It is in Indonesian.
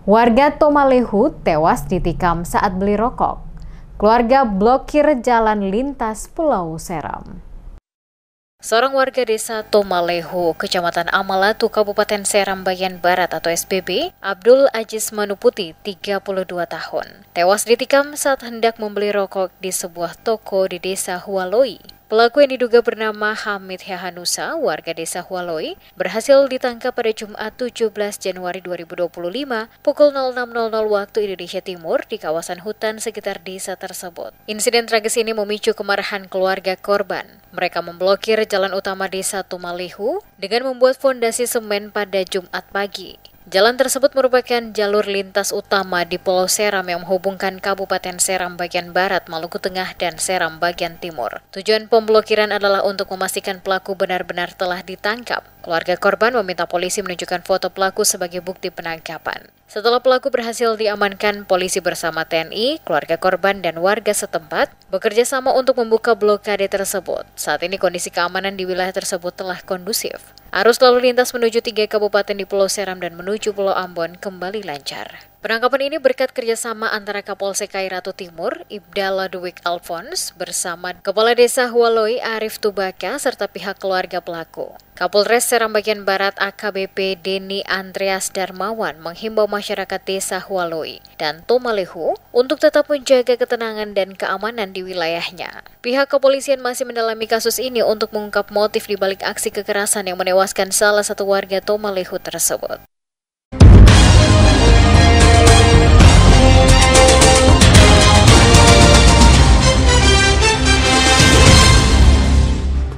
Warga Tomalehu tewas ditikam saat beli rokok. Keluarga blokir jalan lintas Pulau Seram. Seorang warga desa Tomalehu, Kecamatan Amalatu, Kabupaten Seram bagian Barat atau SBB, Abdul Aziz Manuputi, 32 tahun, tewas ditikam saat hendak membeli rokok di sebuah toko di desa Hualoi. Pelaku yang diduga bernama Hamid Hehanusa, warga desa Hualoi, berhasil ditangkap pada Jumat 17 Januari 2025 pukul 06.00 waktu Indonesia Timur di kawasan hutan sekitar desa tersebut. Insiden tragis ini memicu kemarahan keluarga korban. Mereka memblokir jalan utama desa Tomalehu dengan membuat fondasi semen pada Jumat pagi. Jalan tersebut merupakan jalur lintas utama di Pulau Seram yang menghubungkan Kabupaten Seram bagian Barat, Maluku Tengah, dan Seram bagian Timur. Tujuan pemblokiran adalah untuk memastikan pelaku benar-benar telah ditangkap. Keluarga korban meminta polisi menunjukkan foto pelaku sebagai bukti penangkapan. Setelah pelaku berhasil diamankan, polisi bersama TNI, keluarga korban, dan warga setempat bekerja sama untuk membuka blokade tersebut. Saat ini kondisi keamanan di wilayah tersebut telah kondusif. Arus lalu lintas menuju 3 kabupaten di Pulau Seram dan menuju Pulau Ambon kembali lancar. Penangkapan ini berkat kerjasama antara Kapolsek Kairatu Timur, Ibda Ladwig Alphonse, bersama Kepala Desa Hualoi Arif Tubaka, serta pihak keluarga pelaku. Kapolres Seram bagian Barat AKBP Deni Andreas Darmawan menghimbau masyarakat desa Hualoi dan Tomalehu untuk tetap menjaga ketenangan dan keamanan di wilayahnya. Pihak kepolisian masih mendalami kasus ini untuk mengungkap motif di balik aksi kekerasan yang menewaskan salah satu warga Tomalehu tersebut.